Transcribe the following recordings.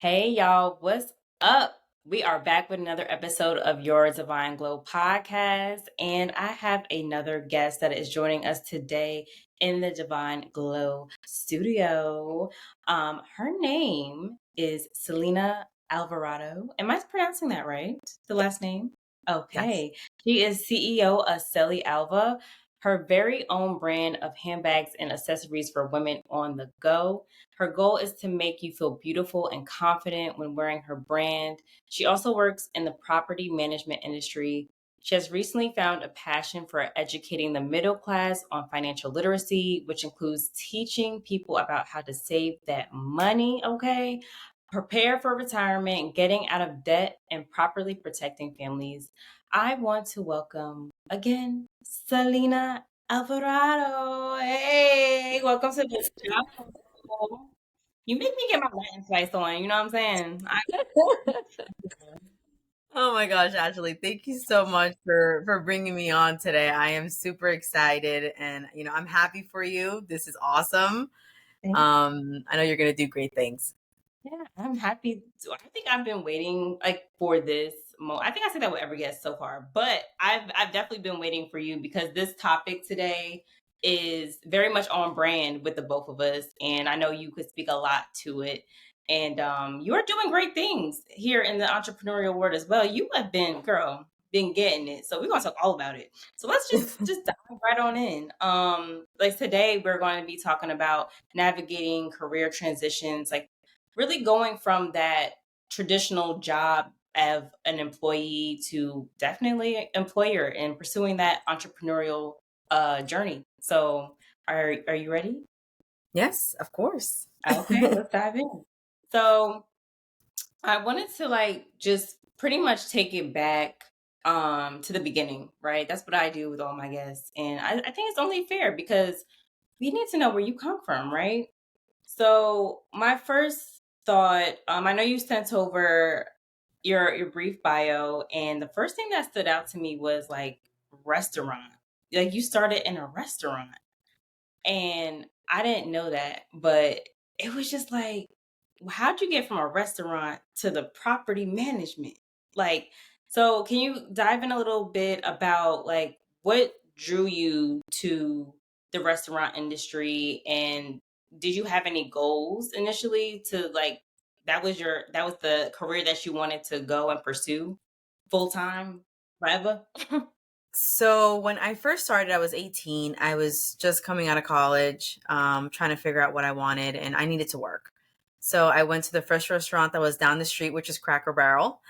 Hey y'all, what's up? We are back with another episode of Your Divine Glow podcast, and I have another guest that is joining us today in the Divine Glow studio. Her name is Selena Alvarado. Am I pronouncing that right? The last name? Yes. Okay. She is CEO of Selealva, her very own brand of handbags and accessories for women on the go. Her goal is to make you feel beautiful and confident when wearing her brand. She also works in the property management industry. She has recently found a passion for educating the middle class on financial literacy, which includes teaching people about how to save that money, okay? Prepare for retirement, getting out of debt, and properly protecting families. I want to welcome again Selena Alvarado. Hey, welcome to the show. You make me get my Latin spice on, you know what I'm saying? Oh my gosh, Ashley, thank you so much for bringing me on today. I am super excited and I'm happy for you. This is awesome. I know you're going to do great things. Yeah, I'm happy to. I think I've been waiting like for this I think I said that with every guest so far, but I've definitely been waiting for you because this topic today is very much on brand with the both of us, and I know you could speak a lot to it. And you are doing great things here in the entrepreneurial world as well. You have been, girl, been getting it. So we're gonna talk all about it. So let's just dive right on in. Like today we're going to be talking about navigating career transitions, like really going from that traditional job of an employee to definitely an employer and pursuing that entrepreneurial journey. So are you ready? Yes, of course. Okay, let's dive in. So I wanted to like just pretty much take it back to the beginning, right? That's what I do with all my guests. And I think it's only fair because we need to know where you come from, right? So my first thought, I know you sent over your brief bio, and the first thing that stood out to me was like restaurant. Like you started in a restaurant, and I didn't know that, but it was just like, how'd you get from a restaurant to the property management? Like, so can you dive in a little bit about like what drew you to the restaurant industry, and did you have any goals initially to like that was the career that you wanted to go and pursue full time forever? So when I first started, I was 18. I was just coming out of college, trying to figure out what I wanted, and I needed to work. So I went to the first restaurant that was down the street, which is Cracker Barrel.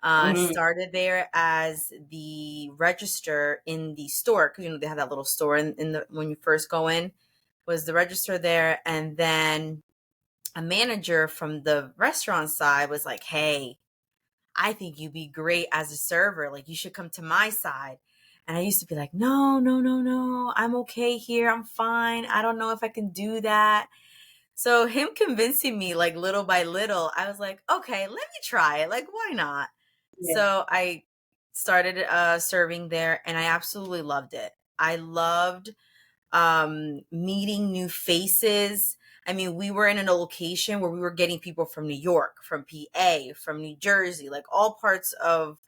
Mhm. Started there as the register in the store because they have that little store in the when you first go in. Was the register there, and then a manager from the restaurant side was like, "Hey, I think you'd be great as a server. Like, you should come to my side." And I used to be like, "No, no, no, no. I'm okay here. I'm fine. I don't know if I can do that." So him convincing me like little by little, I was like, okay, let me try it. Like, why not? Yeah. So I started serving there and I absolutely loved it. I loved meeting new faces. I mean, we were in a location where we were getting people from New York, from PA, from New Jersey, like all parts of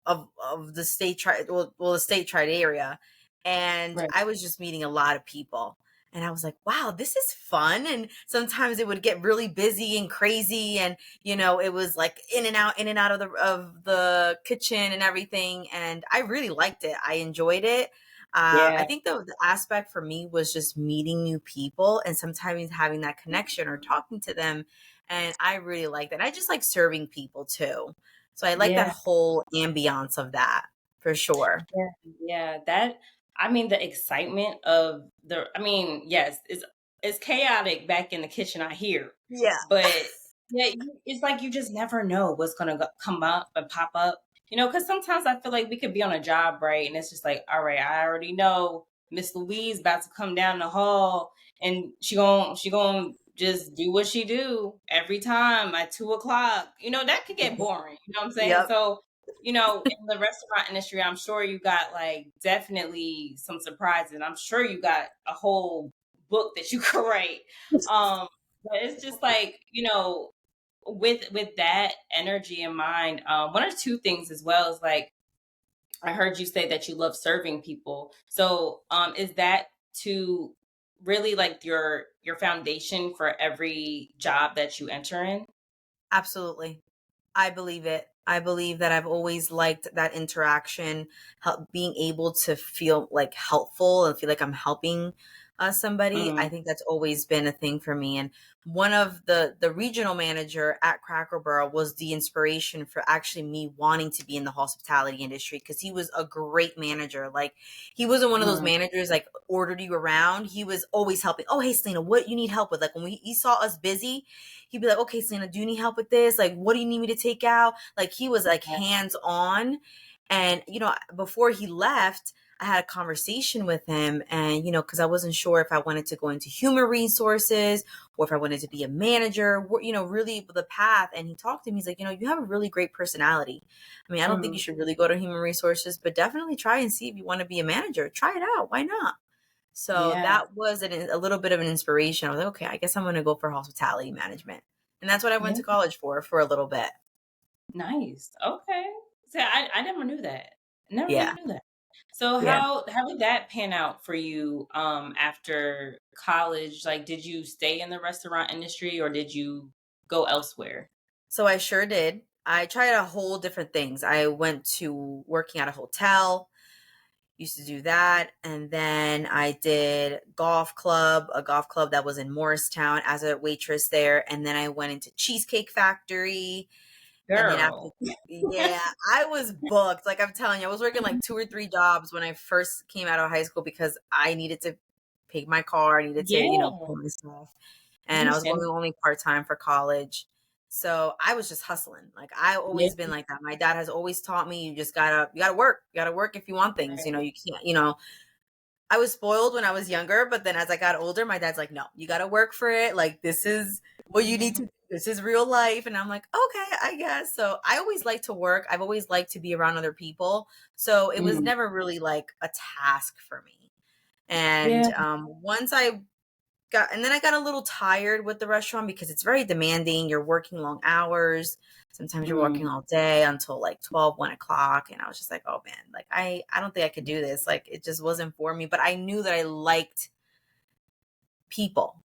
the the state tried area. And Right. I was just meeting a lot of people. And I was like, wow, this is fun. And sometimes it would get really busy and crazy. And, it was like in and out of the kitchen and everything. And I really liked it. I enjoyed it. I Yeah. think the aspect for me was just meeting new people and sometimes having that connection or talking to them. And I really like that. I just like serving people too. So I like that Yeah. whole ambiance of that for sure. Yeah, yeah, that I mean the excitement of I mean, yes, it's chaotic back in the kitchen, I hear. Yeah. But yeah, it's like you just never know what's going to come up and pop up. Cuz sometimes I feel like we could be on a job, right? And it's just like, all right, I already know Miss Louise about to come down the hall and she going to just do what she do every time at 2 o'clock. That could get boring. You know what I'm saying? Yep. So in the restaurant industry, I'm sure you got like definitely some surprises. I'm sure you got a whole book that you could write. Um, but it's just like, with that energy in mind, one or two things as well is like I heard you say that you love serving people. So, is that to really like your foundation for every job that you enter in? Absolutely. I believe it. I believe that I've always liked that interaction, being able to feel like helpful and feel like I'm helping somebody. I Mm, think that's always been a thing for me. And one of the regional manager at Cracker Barrel was the inspiration for actually me wanting to be in the hospitality industry, because he was a great manager. Like, he wasn't one of those mm, managers like ordered you around. He was always helping. Oh, hey Selena, what you need help with? Like, when he saw us busy, he'd be like, okay, Selena, do you need help with this? Like, what do you need me to take out? Like, he was like yeah, hands on. And, before he left, I had a conversation with him, and, because I wasn't sure if I wanted to go into human resources or if I wanted to be a manager, really the path. And he talked to me. He's like, you have a really great personality. I mean, I don't think you mm, should really go to human resources, but definitely try and see if you want to be a manager. Try it out. Why not? So yeah, that was a little bit of an inspiration. I was like, okay, I guess I'm going to go for hospitality management. And that's what I went yeah. to college for a little bit. Nice. Okay. So I never knew that. Never Yeah. even knew that. So Yeah. how did that pan out for you after college? Like, did you stay in the restaurant industry or did you go elsewhere? So I sure did. I tried a whole different things. I went to working at a hotel, used to do that. And then I did a golf club that was in Morristown as a waitress there. And then I went into Cheesecake Factory. And then after, Girl. yeah, I was booked. Like, I'm telling you, I was working like two or three jobs when I first came out of high school because I needed to pay my car, I needed to, Yeah. pay my stuff. And I was going Understand. only part time for college. So I was just hustling. Like, I Yeah. always been like that. My dad has always taught me, you gotta work. You gotta work if you want things. Right. You can't, I was spoiled when I was younger, but then as I got older, my dad's like, no, you got to work for it. Like, this is what you need to Mhm. do. This is real life. And I'm like, okay, I guess. So I always like to work. I've always liked to be around other people. So it was Mm. never really like a task for me. And Yeah. once I and then I got a little tired with the restaurant because it's very demanding. You're working long hours. Sometimes you're working Mm. all day until like 1 o'clock. And I was just like, oh man, like, I don't think I could do this. Like, it just wasn't for me. But I knew that I liked people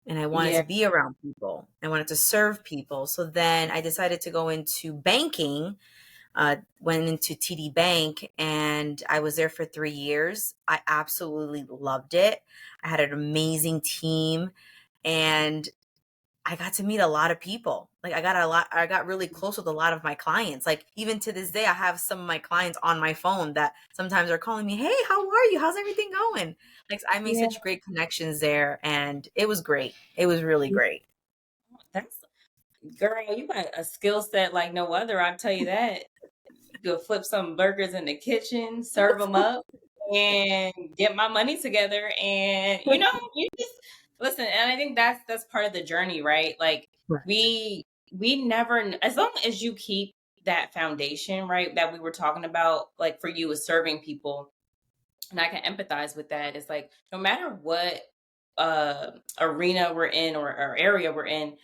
and I wanted Yeah. to be around people. I wanted to serve people. So then I decided to go into banking, went into TD Bank, and I was there for 3 years. I absolutely loved it. I had an amazing team, and I got to meet a lot of people. Like, I got really close with a lot of my clients. Like, even to this day, I have some of my clients on my phone that sometimes are calling me, "Hey, how are you? How's everything going?" Like, I made Yeah. such great connections there, and it was great. It was really Yeah. great. That's girl, you got a skill set like no other, I'll tell you that. You could flip some burgers in the kitchen, serve them up, and get my money together, and, you just listen, and I think that's part of the journey, right? Like, Right. we never kn as long as you keep that foundation, right, that we were talking about, like, for you with serving people, and I can empathize with that. It's like, no matter what, arena we're in or area we're in,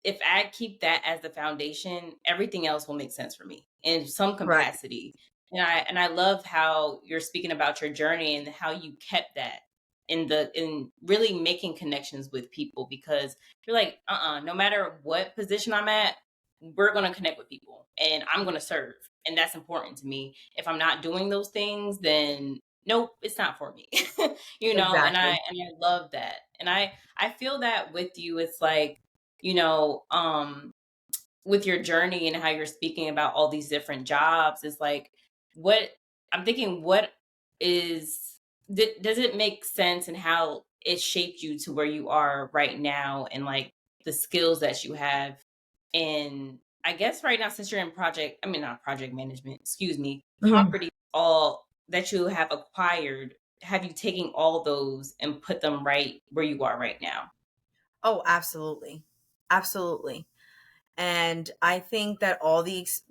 if I keep that as the foundation, everything else will make sense for me in some Right. capacity. And I love how you're speaking about your journey and how you kept that in really making connections with people because you're like, no matter what position I'm at, we're gonna connect with people and I'm gonna serve. And that's important to me. If I'm not doing those things, then nope, it's not for me. And I Exactly. and I love that. And I feel that with you. It's like, you know, with your journey and how you're speaking about all these different jobs, is like, what I'm thinking, what is, does it make sense and how it shaped you to where you are right now and like the skills that you have in, I guess right now, since you're in I mean, not project management, excuse me, Mhm. property, all that you have acquired, have you taken all those and put them right where you are right now? Oh, absolutely. Absolutely. And I think that all these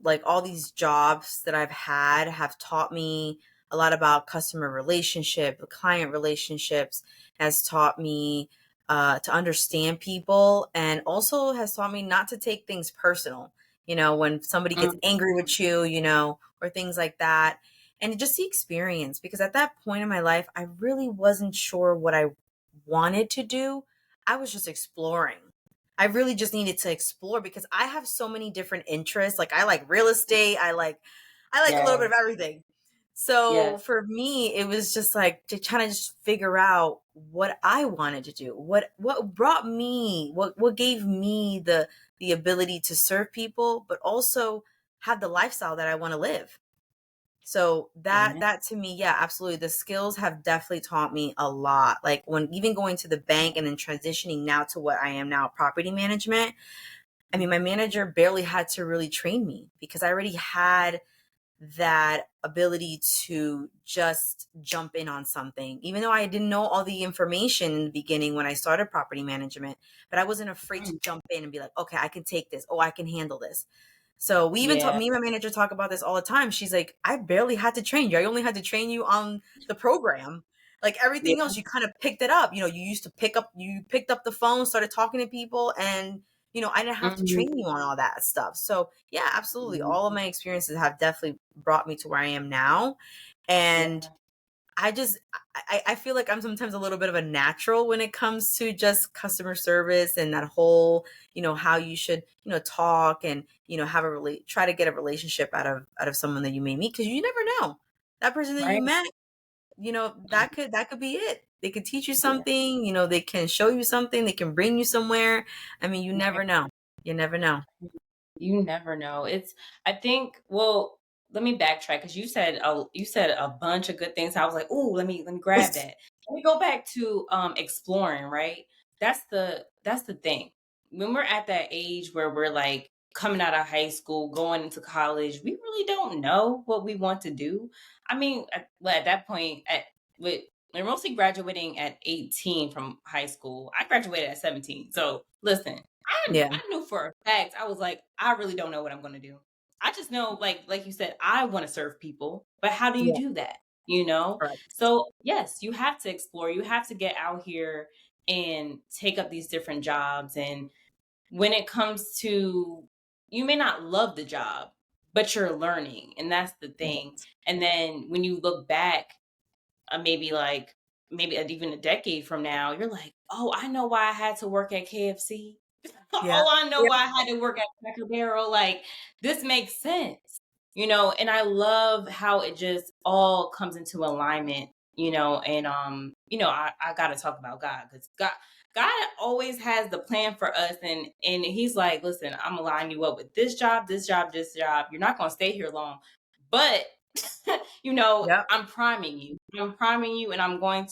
jobs that I've had have taught me a lot about customer relationship, client relationships, has taught me to understand people, and also has taught me not to take things personal. When somebody gets Mm, angry with you, or things like that. And just the experience, because at that point in my life, I really wasn't sure what I wanted to do. I was just exploring. I really just needed to explore because I have so many different interests. Like I like real estate. I like a little bit of yes, everything. So yes, for me, it was just like to try to just figure out what I wanted to do. What brought me, what gave me the ability to serve people, but also have the lifestyle that I want to live. So that amen. that to me, yeah, absolutely. The skills have definitely taught me a lot. Like when even going to the bank and then transitioning now to what I am now, property management. I mean, my manager barely had to really train me because I already had that ability to just jump in on something, even though I didn't know all the information in the beginning when I started property management, but I wasn't afraid to Mm, jump in and be like, okay, I can take this. Oh, I can handle this. So we even talk, yeah, me and my manager talk about this all the time. She's like, I barely had to train you. I only had to train you on the program. Like yeah, everything else, you kind of picked it up. You used to you picked up the phone, started talking to people, and I didn't have to mhm, train you on all that stuff. So yeah, absolutely. mhm, All of my experiences have definitely brought me to where I am now. And yeah, I feel like I'm sometimes a little bit of a natural when it comes to just customer service and that whole, how you should, talk and, have try to get a relationship out of someone that you may meet. Cause you never know. That person that you right, met, that could be it. They could teach you yeah, something, they can show you something, they can bring you somewhere. I mean, you right. never know. You never know. You never know. I think, well, let me backtrack because you said a bunch of good things. I was like, "Ooh, let me grab that." Let me go back to exploring, right? That's the thing. When we're at that age where we're like coming out of high school, going into college, we really don't know what we want to do. I mean, at that point, with we're mostly graduating at 18 from high school. I graduated at 17. So listen, Yeah. I knew for a fact, I was like, I really don't know what I'm gonna do. I just know, like you said, I want to serve people, but how do you Yeah. do that? You know? Correct. So yes, you have to explore. You have to get out here and take up these different jobs. And when it comes to, you may not love the job, but you're learning, and that's the thing. Right. And then when you look back, maybe like even a decade from now, you're like, oh, I know why I had to work at KFC. Yeah. Oh, I know Yeah. why I had to work at Cracker Barrel. Like, this makes sense, and I love how it just all comes into alignment, and I gotta talk about God because God always has the plan for us, and he's like, listen, I'm gonna line you up with this job, this job, this job. You're not gonna stay here long, but Yep. I'm priming you. I'm priming you, and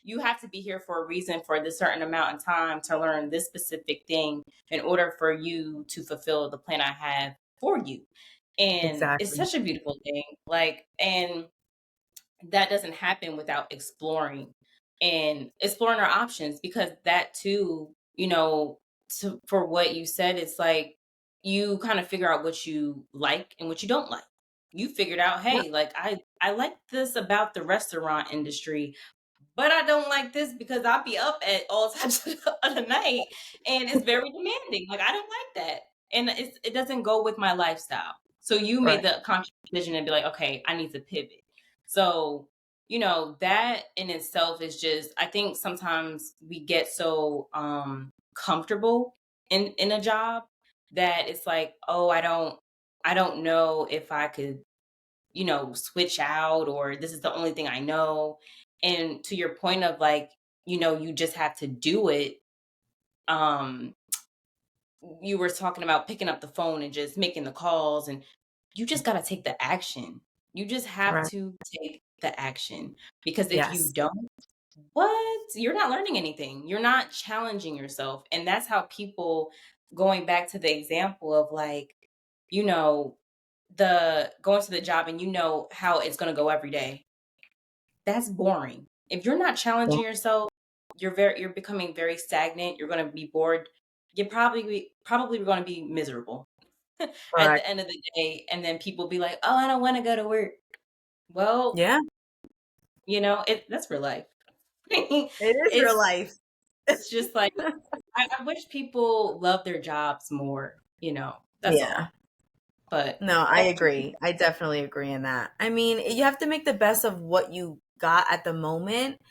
you have to be here for a reason for this certain amount of time to learn this specific thing in order for you to fulfill the plan I have for you. And it's Exactly. such a beautiful thing. Like, and that doesn't happen without exploring our options, because that too, for what you said, it's like you kind of figure out what you like and what you don't like. You figured out, Yep. hey, like I like this about the restaurant industry, but I don't like this because I'll be up at all times of the night and it's very demanding. Like, I don't like that. And it doesn't go with my lifestyle. So you made Right. the conscious decision and be like, okay, I need to pivot. So, that in itself is just, I think sometimes we get so comfortable in a job that it's like, oh, I don't know if I could, switch out, or this is the only thing I know. And to your point of like, you just have to do it. Um, you were talking about picking up the phone and just making the calls, and you just got to take the action. You just have Right. to take the action, because if you Yes. don't, you're not learning anything. You're not challenging yourself. And that's how people, going back to the example of like, you know, the going to the job and how it's going to go every day, that's boring. If you're not Yeah. challenging yourself, you're becoming very stagnant. You're going to be bored. You're probably going to be miserable at Correct. the end of the day. And then people be like, "Oh, I don't want to go to work." Well, Yeah. that's real life. It is real it's life. It's just like I wish people love their jobs more, that's Yeah. all. But No, I that's agree. I definitely agree in that. I mean, you have to make the best of what you got at the moment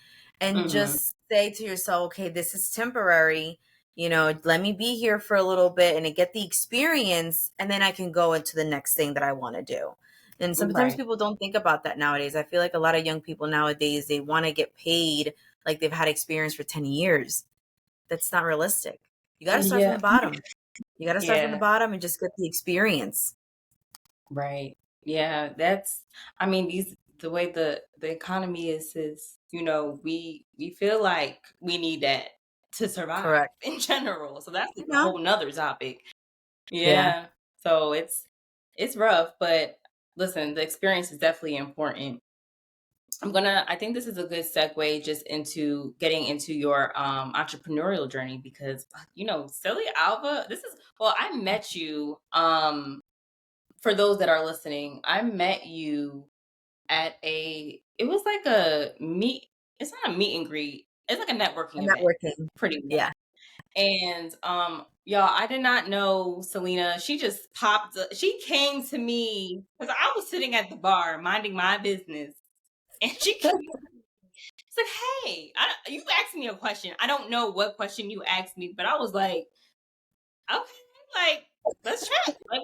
and mhm, just say to yourself, okay, this is temporary. Let me be here for a little bit and get the experience, and then I can go into the next thing that I want to do. And sometimes right. people don't think about that nowadays. I feel like a lot of young people nowadays, they want to get paid like they've had experience for 10 years. That's not realistic. You got to start from Yeah. the bottom. You got to start from the Yeah, bottom and just get the experience. right. Yeah, that's I mean, the way the economy is, we feel like we need that to survive Correct. in general. So that's like a No. whole nother topic. Yeah. Yeah. So it's rough, but listen, the experience is definitely important. I think this is a good segue just into getting into your entrepreneurial journey because Celia Alva, I met you for those that are listening, I met you at it was like a meet it's not a meet and greet. It's like a networking And event, networking. pretty much. Yeah. And y'all, I did not know Selena. She came to me because I was sitting at the bar minding my business. And she came It's like, hey, you asked me a question. I don't know what question you asked me, but I was like, okay, like, let's chat. Like,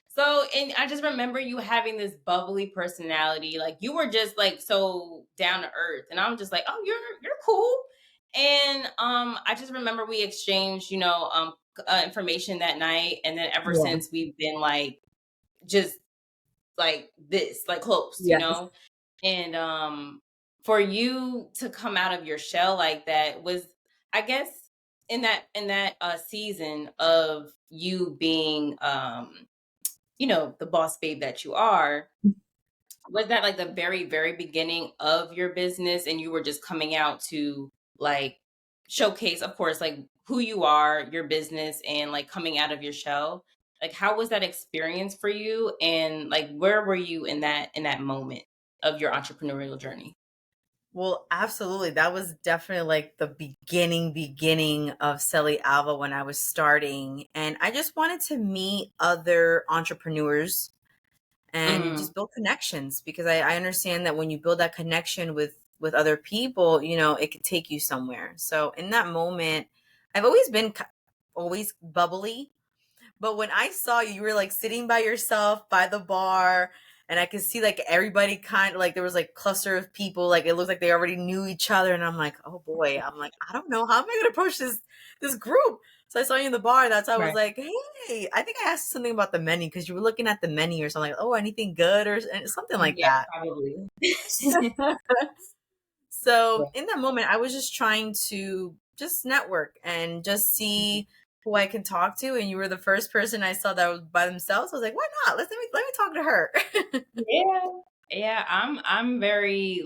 so, and I just remember you having this bubbly personality. Like, you were just like so down to earth, and I'm just like, oh, you're cool. And I just remember we exchanged, information that night, and then ever Yeah. since we've been like just like this, like close, Yes. And for you to come out of your shell like that was, I guess, in that season of you being the boss babe that you are, was that like the very, very beginning of your business and you were just coming out to like showcase, of course, like who you are, your business, and like coming out of your shell? Like how was that experience for you? And like where were you in that moment of your entrepreneurial journey? Well, absolutely. That was definitely like the beginning of Alva when I was starting. And I just wanted to meet other entrepreneurs and Mm, just build connections because I understand that when you build that connection with other people, it could take you somewhere. So in that moment, I've always been always bubbly. But when I saw you, you were like sitting by yourself by the bar, and I could see like everybody kind of like there was like cluster of people, like it looked like they already knew each other, and I'm like, oh boy, I'm like, I don't know how am I gonna approach this group. So I saw you in the bar. That's why I was right. like, hey, I think I asked something about the menu because you were looking at the menu or something like, oh, anything good or something like Yeah, that. probably. So Right. in that moment, I was just trying to just network and just see who I can talk to. And you were the first person I saw that was by themselves. I was like, why not? Let me talk to her. Yeah. Yeah, I'm very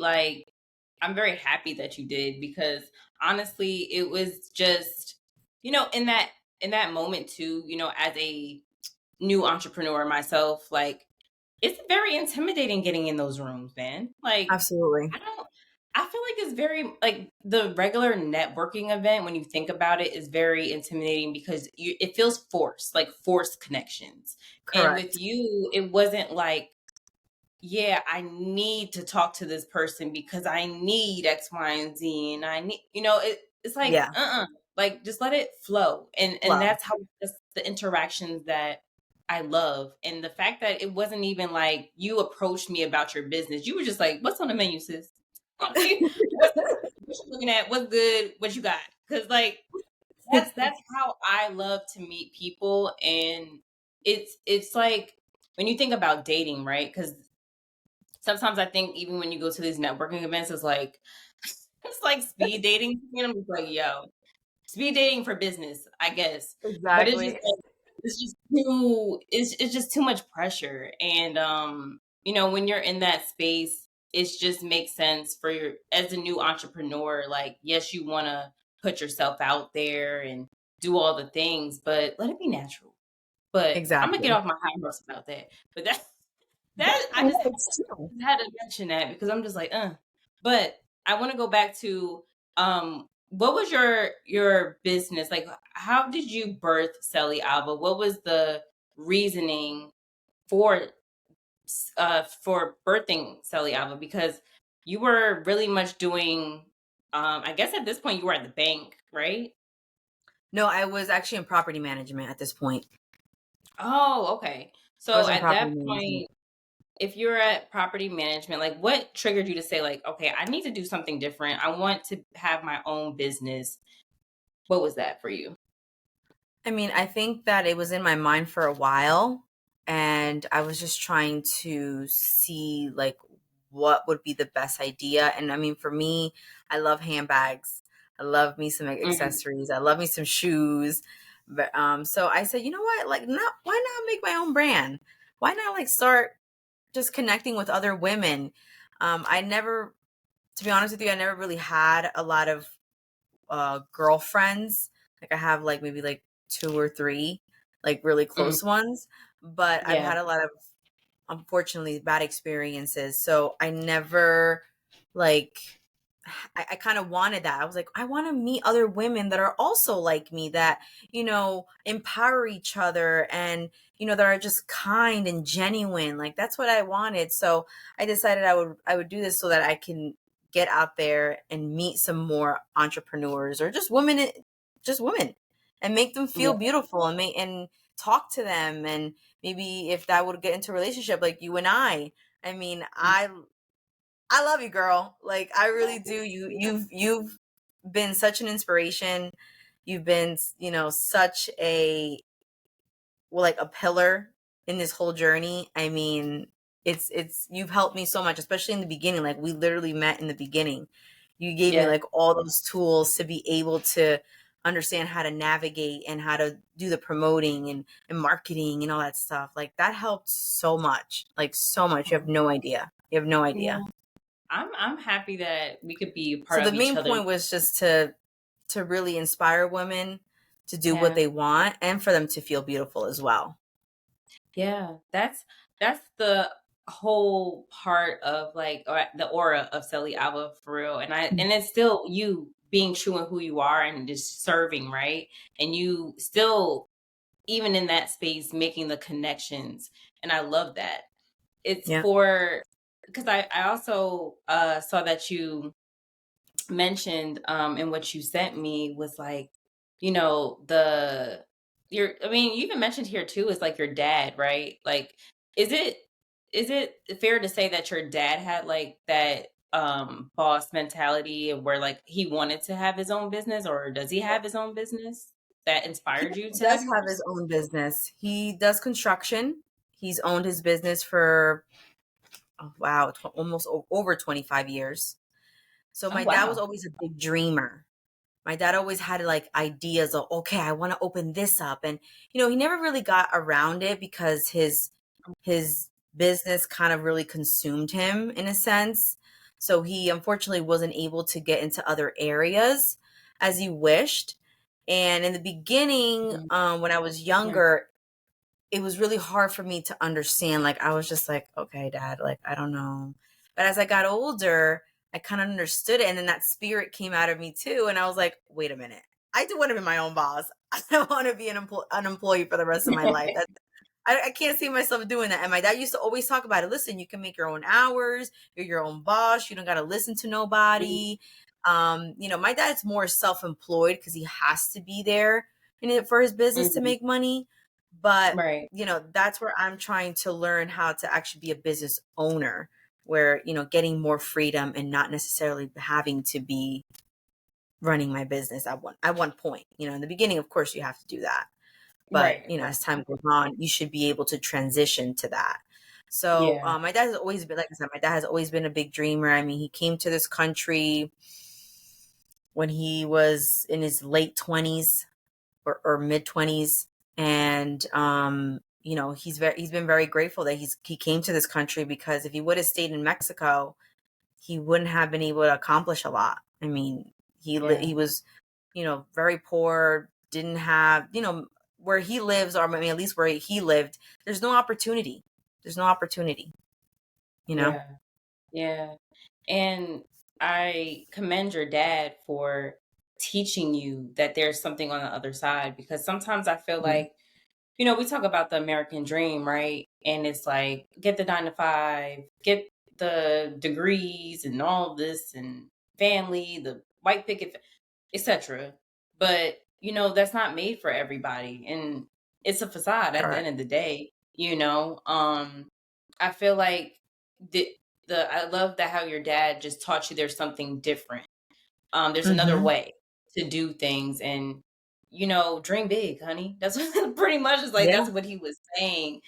happy that you did because honestly, it was just, in that moment too, as a new entrepreneur myself, like it's very intimidating getting in those rooms, man. Like Absolutely. I don't I feel like it's very like the regular networking event when you think about it is very intimidating because it feels forced, like forced connections. And with Correct. you, it wasn't like, yeah, I need to talk to this person because I need X, Y, and Z, and I need, it's like, Yeah. like just let it flow, and Wow. that's the interactions that I love, and the fact that it wasn't even like you approached me about your business, you were just like, "What's on the menu, sis? What's what you looking at? What's good? What you got?" Because like that's how I love to meet people, and it's like when you think about dating, right? Because sometimes I think even when you go to these networking events, it's like it's like speed dating. And I'm just like, yo, speed dating for business, I guess. But it's just Exactly. like it's just too much pressure. And when you're in that space, it just makes sense for your as a new entrepreneur, like, yes, you wanna put yourself out there and do all the things, but let it be natural. But I'm gonna get Exactly. off my high horse about that. But that I just It's true. had to mention that because I'm just like, But I want to go back to what was your business like? How did you birth Selealva? What was the reasoning for for birthing Selealva? Because you were really much doing. I guess at this point you were at the bank, right? No, I was actually in property management at this point. Oh, okay. I So was in at property that management. point, if you're at property management, like what triggered you to say like, okay, I need to do something different. I want to have my own business. What was that for you? I mean, I think that it was in my mind for a while, and I was just trying to see like what would be the best idea. And I mean, for me, I love handbags. I love me some Mhm. accessories. I love me some shoes. But so I said, you know what? Like, not why not make my own brand? Why not like start just connecting with other women? I never, to be honest with you, I never really had a lot of girlfriends. Like I have like maybe like two or three, like really Mm. close ones. But I've Yeah. had a lot of unfortunately bad experiences. So I never like I kind of wanted that. I was like, I want to meet other women that are also like me, that, empower each other and, that are just kind and genuine. Like that's what I wanted. So I decided I would do this so that I can get out there and meet some more entrepreneurs or just women and make them Yeah. feel beautiful and talk to them, and maybe if that would get into a relationship like you and I mean, I love you, girl. Like I really do. You've been such an inspiration. You've been, such a like a pillar in this whole journey. I mean, it's you've helped me so much, especially in the beginning. Like we literally met in the beginning. You gave me Yeah. like all those tools to be able to understand how to navigate and how to do the promoting and marketing and all that stuff. Like that helped so much. Like so much. You have no idea. You have no Yeah. idea. I'm happy that we could be a So part the of each main other. point was just to really inspire women to do what Yeah. they want and for them to feel beautiful as well. Yeah. That's the whole part of like or the aura of Selly Alba for real. And it's still you being true in who you are and just serving, right? And you still even in that space making the connections. And I love that. It's Yeah. for because I also saw that you mentioned in what you sent me was like, the your I mean, you even mentioned here too is like your dad, right? Like is it is it fair to say that your dad had like that boss mentality where like he wanted to have his own business, or does he have his own business that He inspired you to does have have yours? his own business. He does construction. He's owned his business for, oh, wow, almost over 25 years. So Oh my dad was wow. always a big dreamer. My dad always had like ideas of, okay, I want to open this up. And, he never really got around it because his business kind of really consumed him in a sense. So he unfortunately wasn't able to get into other areas as he wished. And in the beginning, Mhm. when I was Right. younger, it was really hard for me to understand. Like I was just like, okay, dad, like I don't know. But as I got older, I kind of understood it, and then that spirit came out of me too. And I was like, wait a minute, I do want to be my own boss. I don't want to be an employee for the rest of my life. I can't see myself doing that. And my dad used to always talk about it. Listen, you can make your own hours. You're your own boss. You don't got to listen to Mhm. nobody. My dad's more self-employed because he has to be there in it for his business to Mhm. make money. But, Right. that's where I'm trying to learn how to actually be a business owner, where, getting more freedom and not necessarily having to be running my business at one point. In the beginning, of course, you have to do that, but Right. Right. as time goes on, you should be able to transition to that. So Yeah. my dad has always been, like I said, my dad has always been a big dreamer. I mean, he came to this country when he was in his late 20s or mid 20s, and he's been very grateful that he came to this country, because if he would have stayed in Mexico, he wouldn't have been able to accomplish a lot. I mean, Yeah. he was, very poor, didn't have, where he lives, or I mean, at least where he lived, there's no opportunity. There's no opportunity, you know? Yeah. Yeah. And I commend your dad for teaching you that there's something on the other side. Because sometimes I feel Yeah. like, we talk about the American dream, right? And it's like, get the 9 to 5, get the degrees and all this and family, the white picket, etc. But, that's not made for everybody. And it's a facade at the end Correct. of the day, I feel like the I love that how your dad just taught you there's something different. There's another Hmm. way to do things, and dream big, honey. That's what pretty much is like. Yeah. That's what he was saying,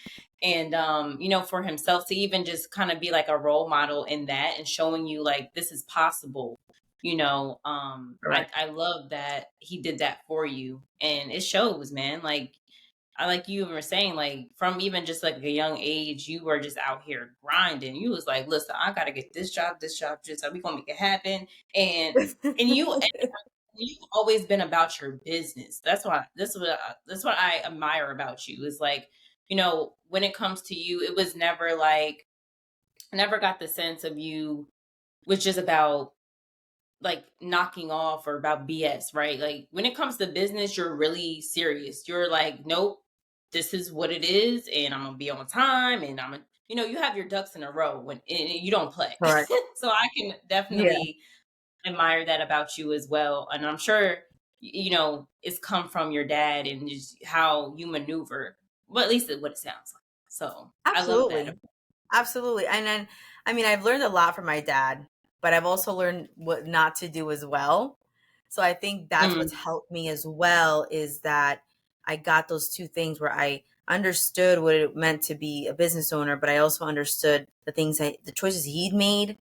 and for himself to even just kind of be like a role model in that and showing you like this is possible. Correct. I love that he did that for you, and it shows, man. Like you were saying, like from even just like a young age, you were just out here grinding. You was like, listen, I gotta get this job, this job. We gonna make it happen. And you've always been about your business. That's what I admire about you. Is like, when it comes to you, it was never like I never got the sense of you was just about like knocking off or about BS, right? Like when it comes to business, you're really serious. You're like, nope, this is what it is, and I'm gonna be on time, and you have your ducks in a row when and you don't play. Correct. So I can Yeah. definitely admire that about you as well, and I'm sure it's come from your dad and just how you maneuver. Well, at least what it sounds like. So I love that. Absolutely. Absolutely. And then, I mean, I've learned a lot from my dad, but I've also learned what not to do as well. So I think that's what's Mm, helped me as well is that I got those two things where I understood what it meant to be a business owner, but I also understood the choices he'd made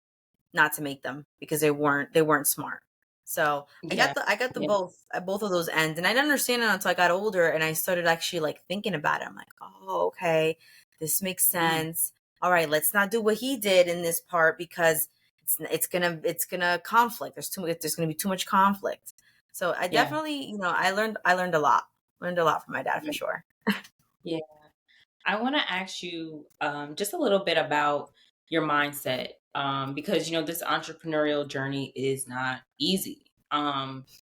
not to make them because they weren't smart. So yeah, I got the yeah, both at both of those ends, and I didn't understand it until I got older and I started actually like thinking about it. I'm like, oh, okay, this makes mm, sense. All right, let's not do what he did in this part because it's gonna conflict. There's gonna be too much conflict. So I yeah, definitely, I learned a lot. Learned a lot from my dad for yeah. sure. Yeah. I want to ask you just a little bit about your mindset because this entrepreneurial journey is not easy.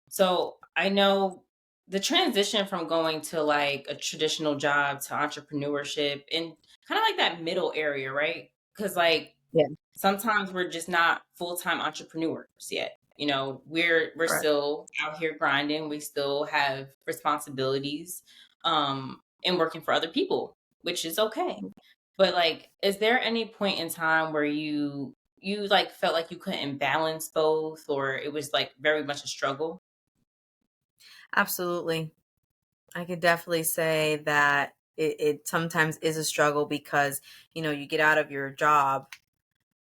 So I know the transition from going to like a traditional job to entrepreneurship and kind of like that middle area, right? Because like Yeah, sometimes we're just not full-time entrepreneurs yet. We're correct. still out here grinding. We still have responsibilities and working for other people, which is okay. But like, is there any point in time where you like felt like you couldn't balance both, or it was like very much a struggle? Absolutely. I could definitely say that it sometimes is a struggle because, you get out of your job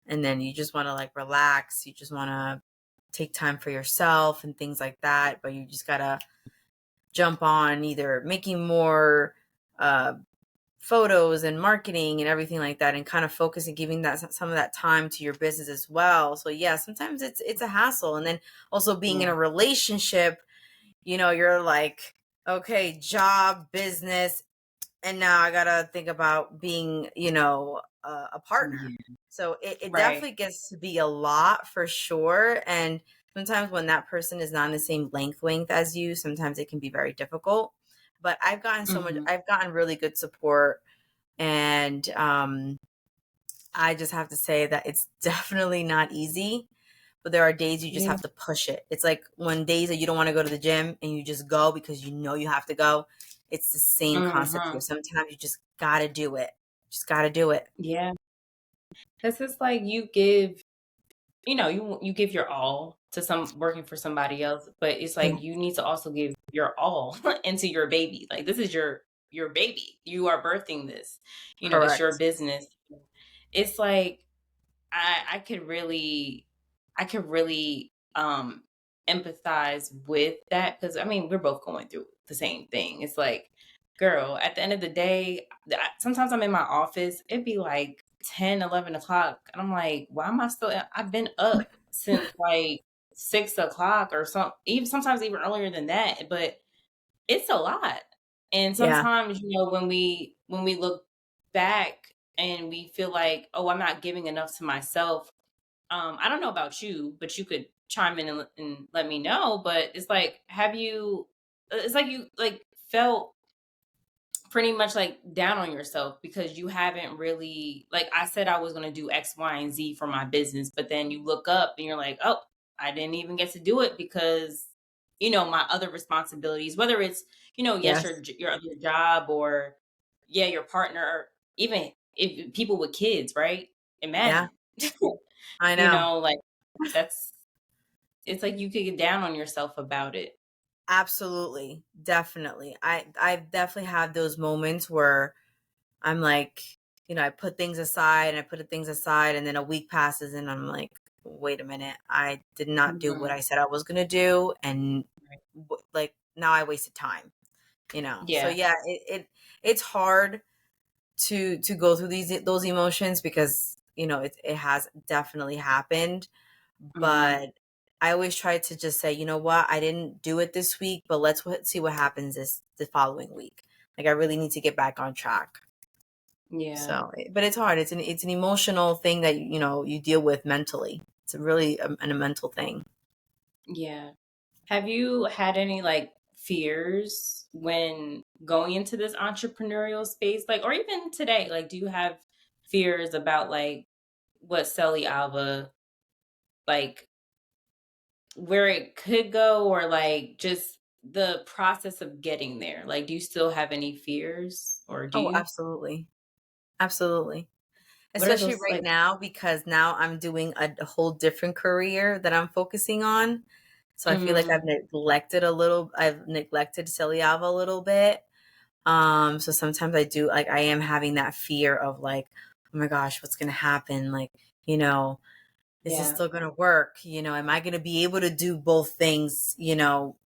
and then you just want to like relax. You just want to take time for yourself and things like that. But you just got to jump on either making more uh, photos and marketing and everything like that and kind of focus and giving that some of that time to your business as well. So yeah, sometimes it's a hassle. And then also being in Yeah. a relationship, you're like, okay, job, business, and now I gotta think about being, a partner. Yeah. So it Right. definitely gets to be a lot for sure. And sometimes when that person is not in the same length as you, sometimes it can be very difficult. But Hmm. I've gotten really good support, and I just have to say that it's definitely not easy. But there are days you just Yeah. have to push it. It's like when days that you don't want to go to the gym and you just go because you know you have to go. It's the same concept here. Hmm. Sometimes you just gotta do it. Just gotta do it. Yeah. Because it's like you give you give your all to some working for somebody else, but it's Yeah. like you need to also give your all into your baby. Like this is your baby. You are birthing this. It's your Correct. business. It's like I could really empathize with that because I mean we're both going through the same thing. It's like, girl, at the end of the day, sometimes I'm in my office, it'd be like 10, 11 o'clock, and I'm like, why am I still I've been up since like 6 o'clock or something, even sometimes even earlier than that, but it's a lot. And Yeah. sometimes, when we look back and we feel like, oh, I'm not giving enough to myself. I don't know about you, but you could chime in and let me know. But it's like, have you? It's like you like felt pretty much like down on yourself because you haven't really, like I said I was going to do X, Y, and Z for my business, but then you look up and you're like, oh, I didn't even get to do it because my other responsibilities, whether it's yes, Yes. your other job, or yeah, your partner, or even if people with kids, right? Yeah, Imagine. I know. Like that's it's like you could get down on yourself about it. Absolutely. Definitely. I definitely have those moments where I'm like, I put things aside and I put things aside, and then a week passes and I'm like, wait a minute, I did not do what Mhm. I said I was going to do. And Right. like now I wasted time. So Yeah. yeah, it's hard to go through those emotions because, it has definitely happened. Hmm. But I always try to just say, you know what, I didn't do it this week, but see what happens this the following week. Like I really need to get back on track. Yeah. So, but it's hard. It's an emotional thing that you deal with mentally. It's really a mental thing. Yeah. Have you had any like fears when going into this entrepreneurial space? Like, or even today, like, do you have fears about like what Selly Alva, like where it could go, or like just the process of getting there? Like, do you still have any fears, or do Oh, you? absolutely, absolutely. What are Especially those right like? now because now I'm doing a whole different career that I'm focusing on. So I feel like Mm, I've neglected Selealva a little bit. So sometimes I am having that fear of like, oh my gosh, what's gonna happen? Like, you know, is this yeah. still going to work? Am I going to be able to do both things?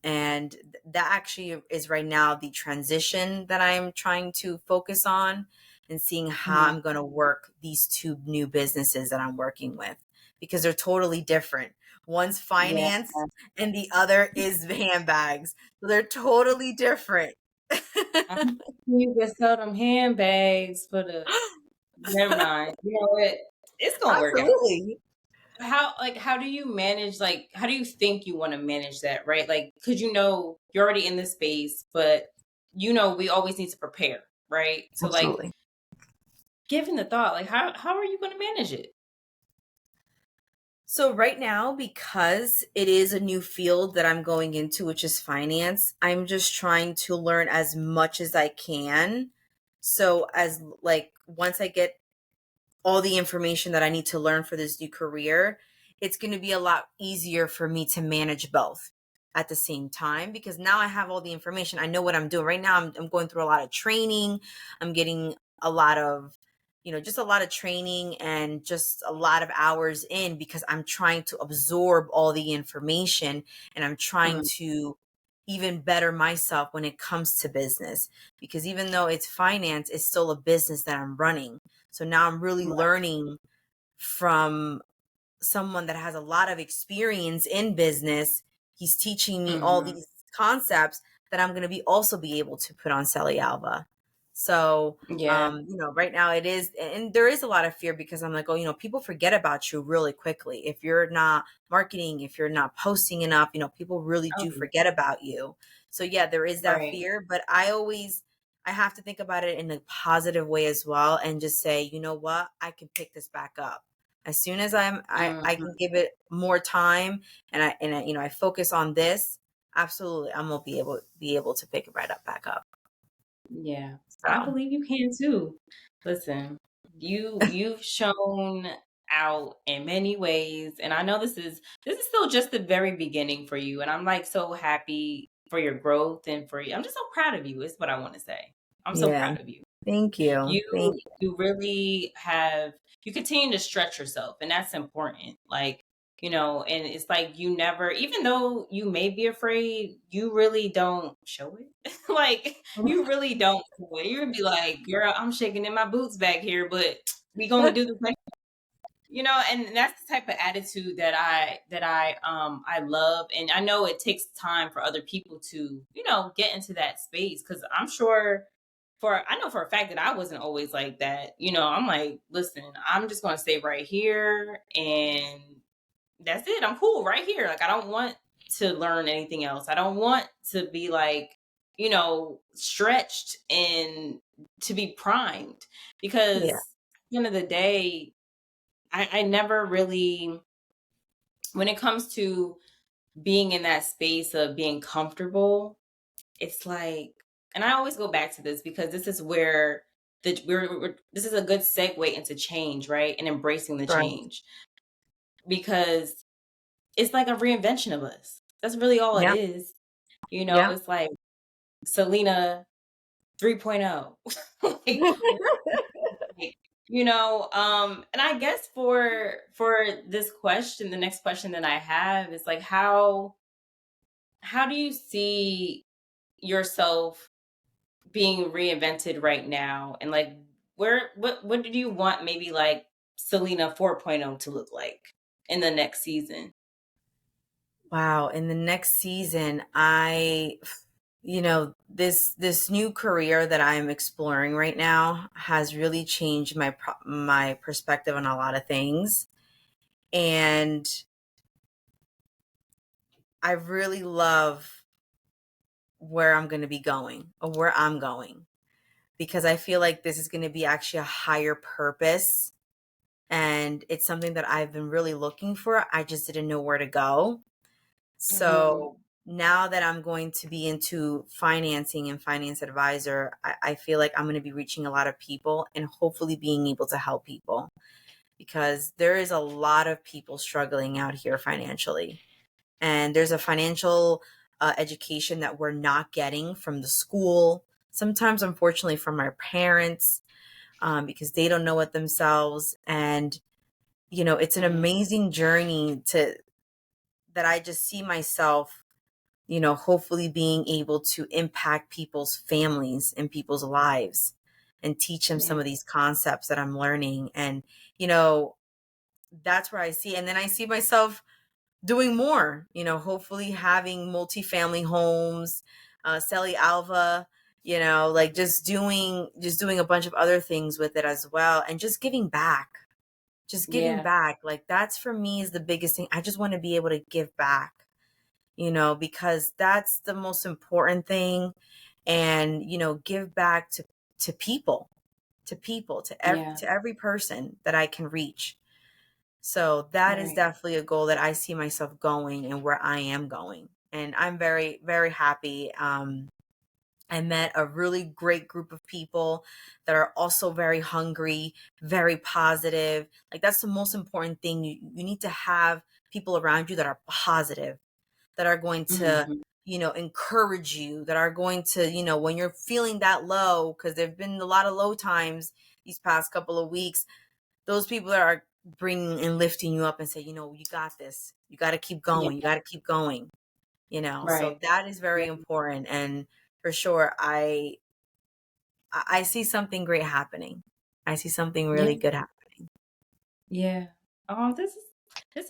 And that actually is right now the transition that I'm trying to focus on, and seeing how Mhm. I'm going to work these two new businesses that I'm working with, because they're totally different. One's Yeah. finance and the other is handbags. So they're totally different. You can sell them handbags for the. Never mind. You know what? It's gonna work out. Absolutely. How do you manage, like how do you think you want to manage that, right? Like, cuz you're already in this space, but we always need to prepare, right? So like, Absolutely. given the thought, like how are you going to manage it? So right now, because it is a new field that I'm going into, which is finance, I'm just trying to learn as much as I can. So as like once I get all the information that I need to learn for this new career, it's going to be a lot easier for me to manage both at the same time, because now I have all the information. I know what I'm doing. Right now, I'm going through a lot of training. I'm getting a lot of, just a lot of training and just a lot of hours in, because I'm trying to absorb all the information, and I'm trying Mm, to even better myself when it comes to business, because even though it's finance, it's still a business that I'm running. So now I'm really right. learning from someone that has a lot of experience in business. He's teaching me all Mhm. these concepts that I'm going to be also be able to put on Selealva. So, Yeah. right now it is, and there is a lot of fear because I'm like, oh, people forget about you really quickly. If you're not marketing, if you're not posting enough, people really Oh, do yeah. forget about you. So yeah, there is that Right. fear, but I have to think about it in a positive way as well, and just say, you know what, I can pick this back up as soon as I can Mhm. give it more time, and I focus on this. Absolutely, I'm gonna be able to pick it right up back up. Yeah, I So believe you can too. Listen, you've shown out in many ways, and I know this is still just the very beginning for you, and I'm like so happy for your growth and for you. I'm just so proud of you, is what I want to say. I'm so yeah, proud of you. thank you, You thank you. you really have you continue to stretch yourself, and that's important. Like, and it's like you never, even though you may be afraid, you really don't show it. Like, you really don't show it. You're gonna be like, girl, I'm shaking in my boots back here, but we gonna do the thing. And that's the type of attitude that I love. And I know it takes time for other people to, get into that space, because I'm sure I know for a fact that I wasn't always like that. I'm like, listen, I'm just gonna stay right here and that's it. I'm cool right here. Like, I don't want to learn anything else. I don't want to be like, stretched and to be primed Yeah. because at the end of the day, I never really, when it comes to being in that space of being comfortable, it's like, and I always go back to this because this is where this is a good segue into change, right? And embracing the Right. change because it's like a reinvention of us. That's really all it Yeah. is. Yeah. It's like Selena 3.0. like, like, and I guess for this question, the next question that I have is like, how do you see yourself being reinvented right now? And like, what do you want maybe like Selena 4.0 to look like in the next season? Wow. In the next season, this new career that I'm exploring right now has really changed my perspective on a lot of things. And I really love where I'm going to be going or where I'm going because I feel like this is going to be actually a higher purpose. And it's something that I've been really looking for. I just didn't know where to go. Hmm. So now that I'm going to be into financing and finance advisor, I feel like I'm going to be reaching a lot of people and hopefully being able to help people because there is a lot of people struggling out here financially. And there's a financial education that we're not getting from the school, sometimes, unfortunately, from our parents because they don't know it themselves. And, it's an Hmm. amazing journey that I just see myself hopefully being able to impact people's families and people's lives and teach them some Yeah. of these concepts that I'm learning. And, you know, that's where I see. And then I see myself doing more, hopefully having multifamily homes, Selealva, like just doing a bunch of other things with it as well. And just giving back, just giving Yeah. back. Like that's for me is the biggest thing. I just want to be able to give back because that's the most important thing. And, give back to people, Yeah. to every person that I can reach. So that is Right. definitely a goal that I see myself going and where I am going. And I'm very, very happy. I met a really great group of people that are also very hungry, very positive. Like that's the most important thing. You need to have people around you that are positive, that are going to, Hmm. encourage you, that are going to, when you're feeling that low, because there've been a lot of low times these past couple of weeks, those people that are bringing and lifting you up and say, you got this. You got to keep Yeah. going. You got to keep going. So Right. that is very Yeah. important. And for sure, I see something great happening. I see something really Yeah. good happening. Yeah. Oh, this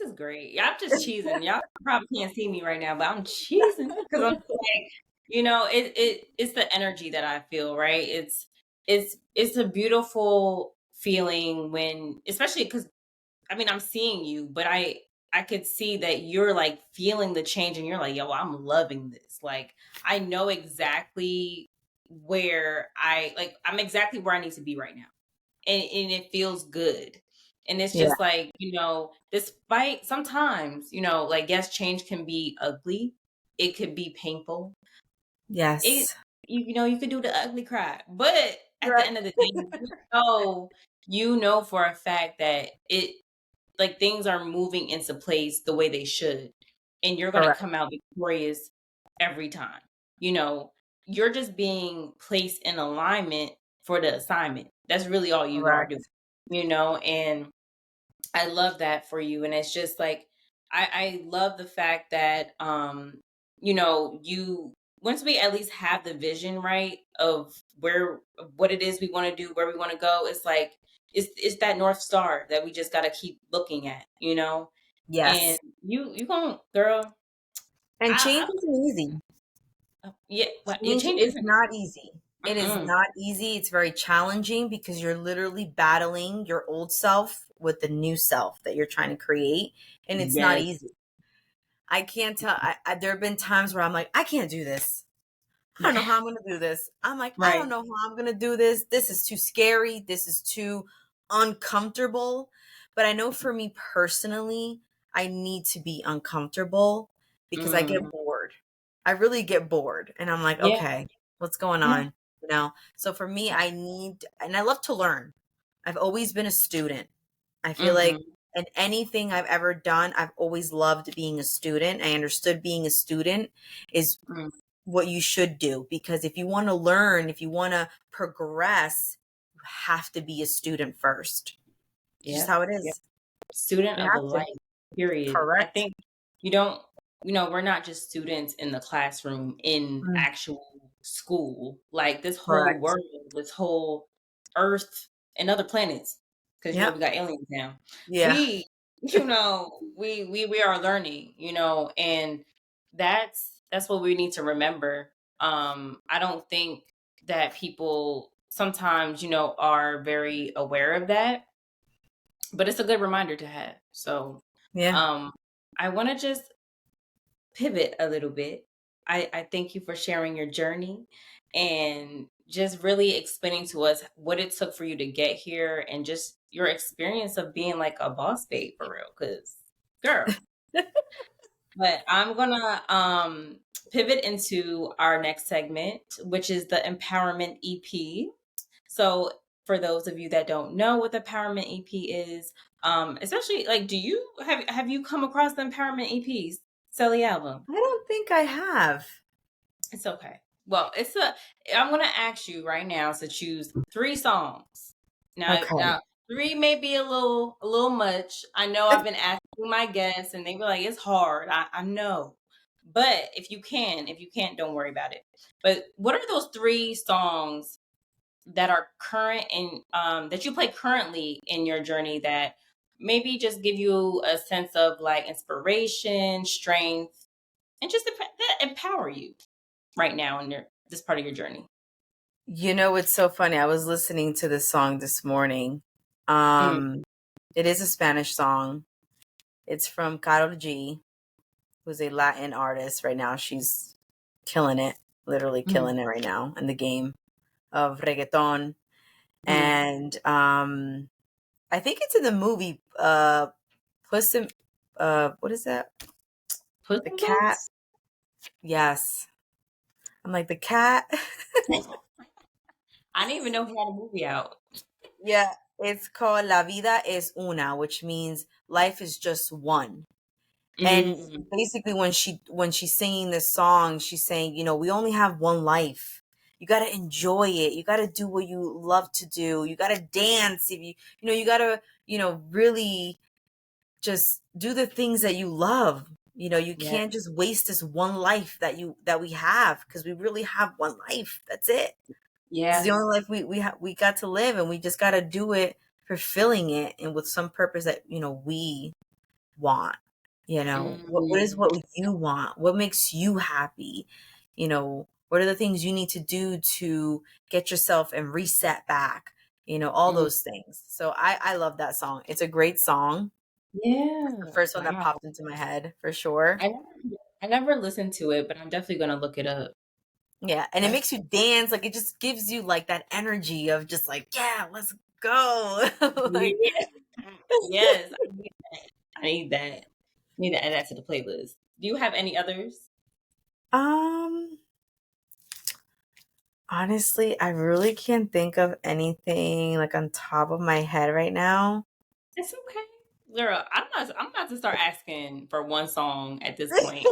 is great. Yeah, I'm just cheesing. Y'all probably can't see me right now, but I'm cheesing because I'm like, it's the energy that I feel, right? It's a beautiful feeling when, especially because I mean I'm seeing you, but I could see that you're like feeling the change and you're like, yo, I'm loving this. Like I know exactly where I'm exactly where I need to be right now and it feels good. And it's Yeah. just like, despite sometimes, like yes, change can be ugly. It could be painful. It Yes. you could do the ugly cry. But at the Right. end of the day, you know for a fact that it like things are moving into place the way they should. And you're gonna Correct. come out victorious every time. You know, you're just being placed in alignment for the assignment. That's really all you are doing, Correct. and I love that for you. And it's just like I love the fact that you once we at least have the vision right of what it is we want to do, where we want to go, it's like it's that North Star that we just gotta keep looking at. And Yes. you going girl, And change I isn't easy. yeah, well, yeah, Change change is isn't not easy. It is Mm-mm. not easy. It's very challenging because you're literally battling your old self with the new self that you're trying to create. And it's not Yes. easy. I can't tell. There have been times where I'm like, I can't do this. I don't know how I'm going to do this. I'm like, I Right. don't know how I'm going to do this. This is too scary. This is too uncomfortable. But I know for me personally, I need to be uncomfortable because I get Mm. bored. I really get bored. And I'm like, Yeah. okay, what's going Yeah. on? So for me, I need, and I love to learn. I've always been a student. I feel like Mm-hmm. in anything I've ever done, I've always loved being a student. I understood being a student is Mm. what you should do, because if you want to learn, if you want to progress, you have to be a student first. It's just Yep. how it Yep. is. Student You of a have to. life, period. I Correct. think you don't, we're not just students in the classroom in Mm, actual school. Like this whole correct. world, this whole earth and other planets, because Yep. we got aliens now. Yeah. We, we are learning, and that's what we need to remember. I don't think that people sometimes, are very aware of that, but it's a good reminder to have. So, Yeah. um, I want to just pivot a little bit. I thank you for sharing your journey and just really explaining to us what it took for you to get here and just your experience of being like a boss babe for real. Cause girl, but I'm gonna pivot into our next segment, which is the empowerment EP. So for those of you that don't know what the empowerment EP is, especially like, do you have you come across the empowerment EPs, Selealva? I don't think I have. It's okay. Well, I'm gonna ask you right now to choose 3 songs. Okay. Now three may be a little much. I know I've been asking my guests, and they were like, "It's hard." I know, but if you can't, don't worry about it. But what are those 3 songs that are current and that you play currently in your journey that maybe just give you a sense of like inspiration, strength, and just that empower you right now in this part of your journey? It's so funny. I was listening to this song this morning. Mm, It is a Spanish song. It's from Karol G, who's a Latin artist right now. She's killing it, literally mm, killing it right now in the game of reggaeton. mm. And I think it's in the movie Puss in what is that? Puss The in cat? Boots? Yes. I'm like the cat. I didn't even know he had a movie out. Yeah, it's called La Vida es una, which means life is just one. And Mm, basically when she's singing this song, she's saying, we only have one life. You got to enjoy it. You got to do what you love to do. You got to dance if you got to, really just do the things that you love. You yeah, can't just waste this one life that we have, because we really have one life. That's it. This is the yeah. only life we got to live, and we just got to do it, fulfilling it, and with some purpose that we want. What is Mm, what you want? What makes you happy? What are the things you need to do to get yourself and reset back? All mm. those things. So I love that song. It's a great song. Yeah. The first one that Wow. popped into my head for sure. I never, I never listened to it, but I'm definitely gonna look it up. Yeah, and it That's makes you dance. Like, it just gives you like that energy of just like, yeah, let's go. Like, yeah. Yes, I need that. I need that. I need to add that to the playlist. Do you have any others? um, honestly, I really can't think of anything like on top of my head right now. It's okay. Girl, I'm about to start asking for one song at this point.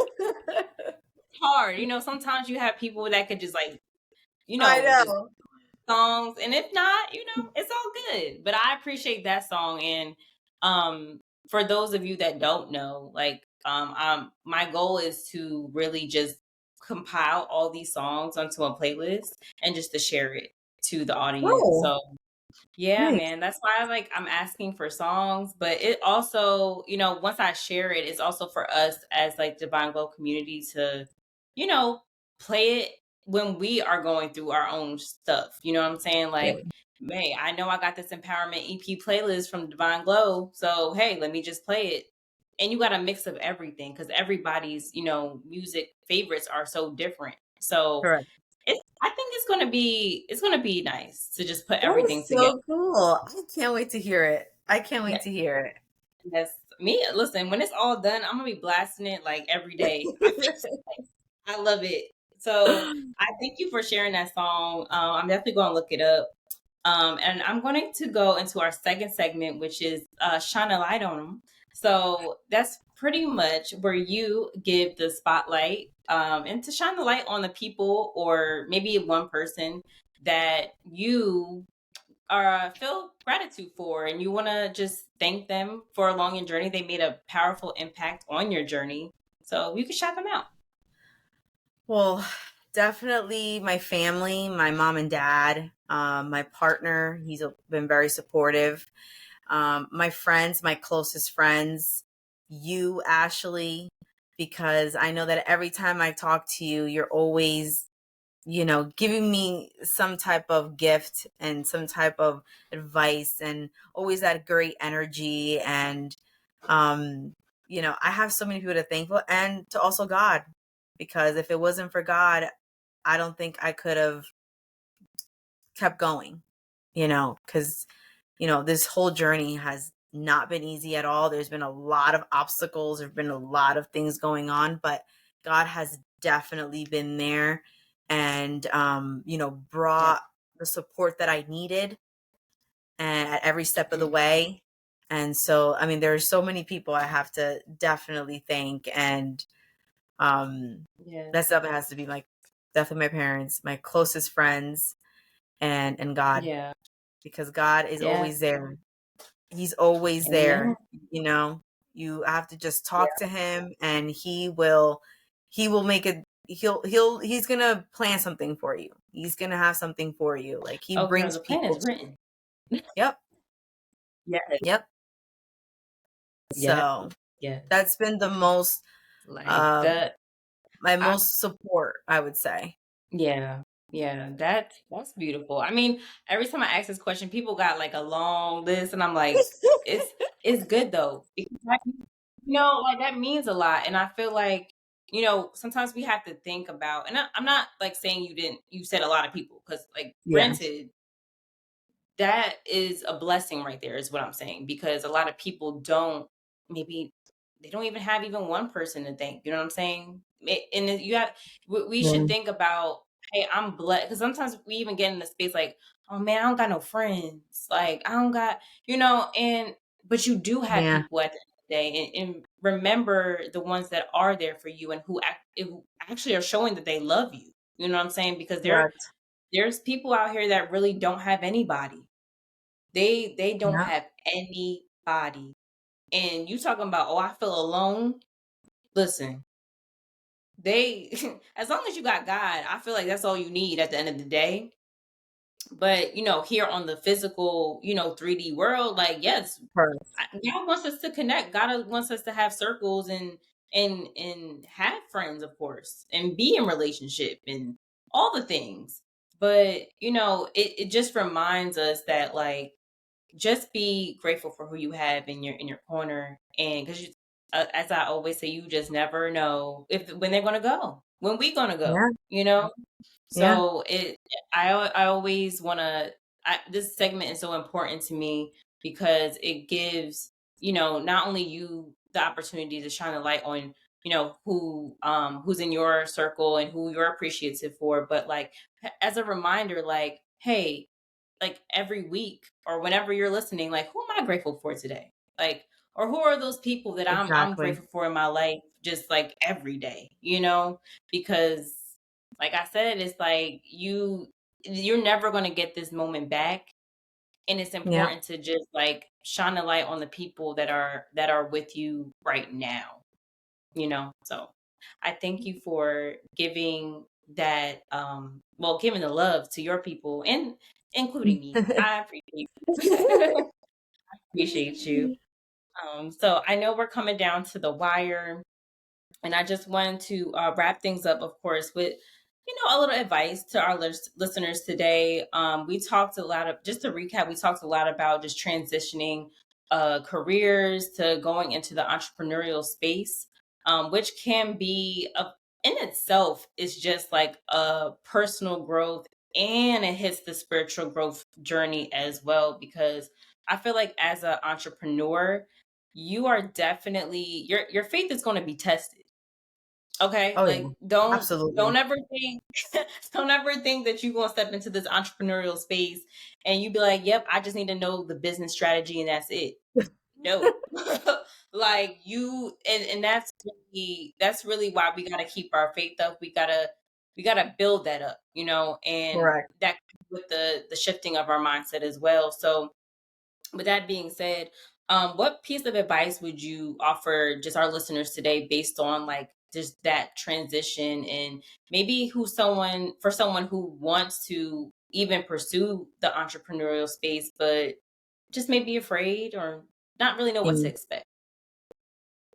It's hard. Sometimes you have people that could just like, I just know. songs. And if not, it's all good. But I appreciate that song. And for those of you that don't know, like my goal is to really just compile all these songs onto a playlist and just to share it to the audience. Oh, So yeah, nice. man. That's why I'm asking for songs, but it also, once I share it, it's also for us as like Divine Glow community to, you know, play it when we are going through our own stuff. You know what I'm saying? Yeah. Like, hey, I know I got this empowerment EP playlist from Divine Glow. So, hey, let me just play it. And you got a mix of everything because everybody's, music favorites are so different. So, Correct. I think it's gonna be nice to just put That everything is together. so cool. I can't wait to hear it. I can't wait to hear Yes, me. Listen, when it's all done, I'm gonna be blasting it like every day. it. I love it. So I thank you for sharing that song. I'm definitely going to look it up. And I'm going to go into our second segment, which is shine a light on them. So that's pretty much where you give the spotlight and to shine the light on the people or maybe one person that you feel gratitude for, and you want to just thank them for along your journey. They made a powerful impact on your journey. So you can shout them out. Well, definitely my family, my mom and dad, my partner. He's been very supportive. My friends, my closest friends, you, Ashley, because I know that every time I talk to you, you're always, giving me some type of gift and some type of advice and always that great energy. And, I have so many people to thank for and to also God, because if it wasn't for God, I don't think I could have kept going, because this whole journey has not been easy at all. There's been a lot of obstacles, there's been a lot of things going on, but God has definitely been there and, Yeah. brought the support that I needed and at every step of the Mm. way. And so, I mean, there are so many people I have to definitely thank. And Yeah. that stuff has to be definitely my parents, my closest friends, and God, Yeah. because God is Yeah. always there. He's always Amen. there, you have to just talk Yeah. to him and he will make it. He's gonna plan something for you. He's gonna have something for you. Like he Oh, girl, brings the plan people is to you. written. Yep. Yeah. Yep. Yeah. So Yeah. that's been the most Like uh that. my I most support, I would say. Yeah. Yeah. That's beautiful. I mean, every time I ask this question, people got like a long list, and I'm like, it's it's good though. Because like that means a lot. And I feel like, sometimes we have to think about, and I'm not like saying you said a lot of people, because like Yeah. granted, that is a blessing right there, is what I'm saying, because a lot of people maybe they don't even have even one person to thank. You know what I'm saying? And then we should Yeah. think about, hey, I'm blessed, because sometimes we even get in the space like, oh man, I don't got no friends, like I don't got, and but you do have Yeah. people at the end of the day, and remember the ones that are there for you and who actually are showing that they love you. You know what I'm saying? Because Correct. there's people out here that really don't have anybody. They don't Yeah. have anybody. And you talking about, "Oh, I feel alone." Listen, they as long as you got God, I feel like that's all you need at the end of the day. But, here on the physical, 3D world, like, yes, Correct. God wants us to connect. God wants us to have circles and have friends, of course, and be in relationship and all the things. But, it just reminds us that, like, just be grateful for who you have in your corner, and because as I always say, you just never know if when they're gonna go, when we gonna Yeah. go. Yeah. So I always want to. This segment is so important to me because it gives, not only you the opportunity to shine a light on, who's in your circle and who you're appreciative for, but like as a reminder, like, hey, like every week or whenever you're listening, like, who am I grateful for today? Like, or who are those people that I'm Exactly. grateful for in my life, just like every day. Because like I said, it's like you're never going to get this moment back, and it's Yeah. important to just like shine a light on the people that are with you right now. So I thank you for giving that well, giving the love to your people, and including me. I appreciate you. Appreciate you. So I know we're coming down to the wire, and I just wanted to wrap things up, of course, with A little advice to our listeners today. We talked a lot of, just to recap, we talked a lot about just transitioning careers to going into the entrepreneurial space, which can be in itself is just like a personal growth, and it hits the spiritual growth journey as well. Because I feel like as an entrepreneur, you are definitely your faith is going to be tested. Okay, Oh yeah, like don't absolutely. ever think don't ever think that you're gonna step into this entrepreneurial space and you be like, "Yep, I just need to know the business strategy and that's it." No, like and that's really why we gotta keep our faith up. We gotta build that up, and Correct. that with the shifting of our mindset as well. So with that being said, what piece of advice would you offer just our listeners today based on like just that transition, and maybe someone who wants to even pursue the entrepreneurial space, but just may be afraid or not really know what to Mm. expect?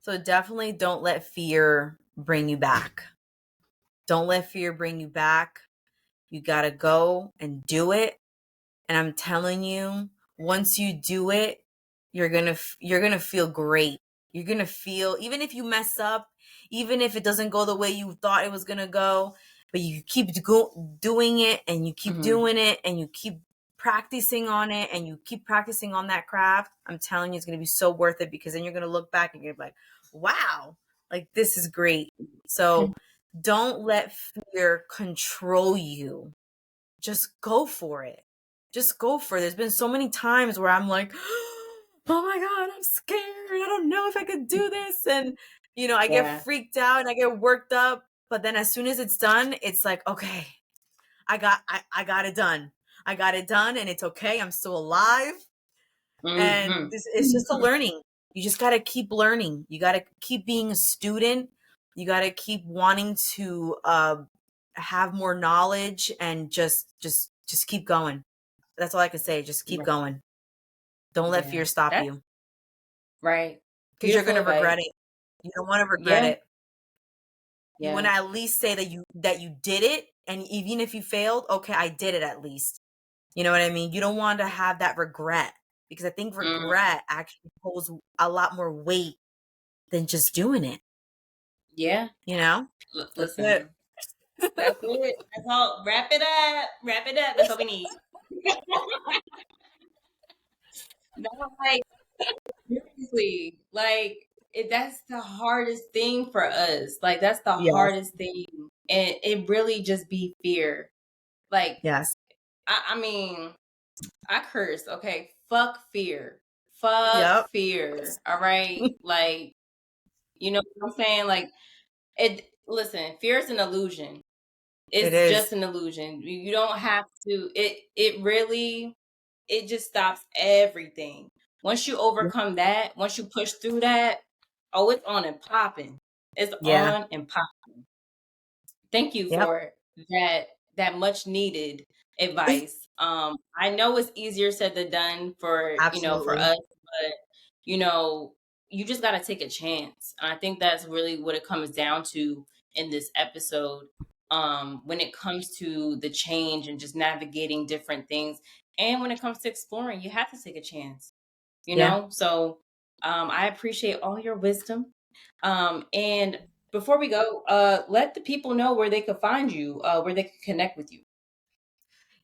So definitely don't let fear bring you back. Don't let fear bring you back. You got to go and do it. And I'm telling you, once you do it, you're going to feel great. You're going to feel, even if you mess up, even if it doesn't go the way you thought it was going to go, but you keep doing it and you keep Hmm. doing it and you keep practicing on it and you keep practicing on that craft. I'm telling you, it's going to be so worth it, because then you're going to look back and you're like, wow, like this is great. So don't let fear control you. Just go for it. Just go for it. There's been so many times where I'm like, oh my God, I'm scared. I don't know if I could do this. And, I get Yeah. freaked out and I get worked up. But then as soon as it's done, it's like, okay, I got it done. I got it done and it's okay. I'm still alive. And Hmm. it's just a learning. You just got to keep learning. You got to keep being a student. You got to keep wanting to have more knowledge, and just keep going. That's all I can say. Just keep Right. going. Don't let Yeah. fear stop That's you, right. because you're going Beautiful to regret advice. it. You don't want to regret Yeah. it. You want Yeah. to at least say that you did it, and even if you failed, okay, I did it at least. You know what I mean? You don't want to have that regret, because I think Mm, regret actually holds a lot more weight than just doing it, yeah. you know? That's it. Listen, that's it. That's all. Wrap it up. Wrap it up. That's all we need. No, like seriously, like that's the hardest thing for us. Like that's the Yes. hardest thing, and it really just be fear. Like Yes. I mean, I curse. Okay, fuck fear. Fuck Yep. fear. All right, like you know what I'm saying. Like it. Listen, fear is an illusion. It It's is. just an illusion. You don't have to. It really it just stops everything. Once you Yep. overcome that, once you push through that, oh, it's on and popping. It's Yeah. on and popping. Thank you Yep. for that much needed advice. I know it's easier said than done for Absolutely. us, but you know, you just got to take a chance. And I think that's really what it comes down to in this episode. When it comes to the change and just navigating different things, and when it comes to exploring, you have to take a chance. Yeah. So I appreciate all your wisdom. And before we go, let the people know where they could find you, where they could connect with you.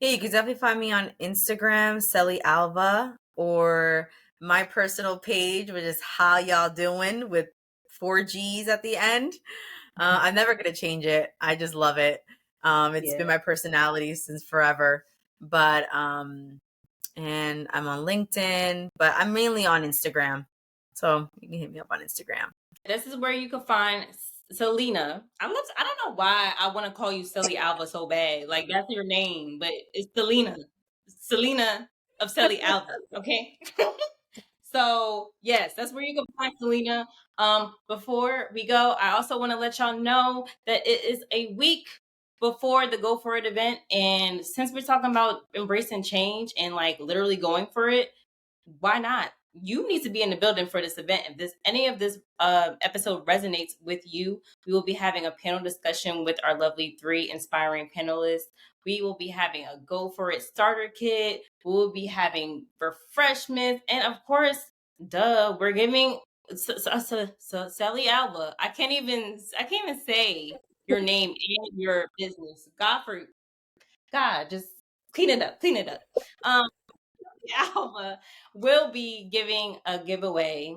Yeah, you can definitely find me on Instagram, Selealva, or my personal page, which is How Y'all Doing, with 4 G's at the end. I'm never gonna change it. I just love it. It's been Yeah. my personality since forever. But and I'm on LinkedIn, but I'm mainly on Instagram. So you can hit me up on Instagram. This is where you can find Selena. I don't know why I want to call you Selly Alva so bad. Like that's your name, but it's Selena. Selena of Selly Alva. Okay. So yes, that's where you can find Selena. Before we go, I also want to let y'all know that it is a week before the Go For It event. And since we're talking about embracing change and like literally going for it, why not? you need to be in the building for this event. If this any of this episode resonates with you, we will be having a panel discussion with our lovely 3 inspiring panelists. We will be having a Go For It starter kit. We will be having refreshments, and of course, duh, we're giving Selealva. I can't even say your name and your business. God, just clean it up, clean it up. Um, Alva will be giving a giveaway,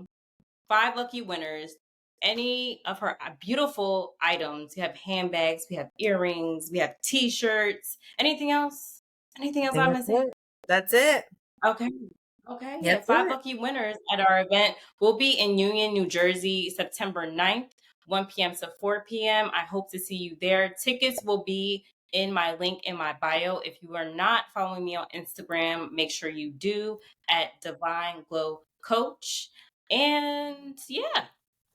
5 lucky winners. Any of her beautiful items. We have handbags, we have earrings, we have t-shirts. Anything else? Anything I else think I'm that's missing? it. That's it. Okay. Okay. Yeah. That's 5 it. lucky winners at our event. We'll be in Union, New Jersey, September 9th, 1 p.m. to 4 p.m. I hope to see you there. Tickets will be in my link in my bio. If you are not following me on Instagram, make sure you do at Divine Glow Coach. And yeah,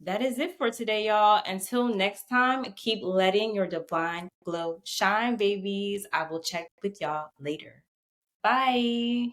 that is it for today, y'all. Until next time, keep letting your divine glow shine, babies. I will check with y'all later. Bye.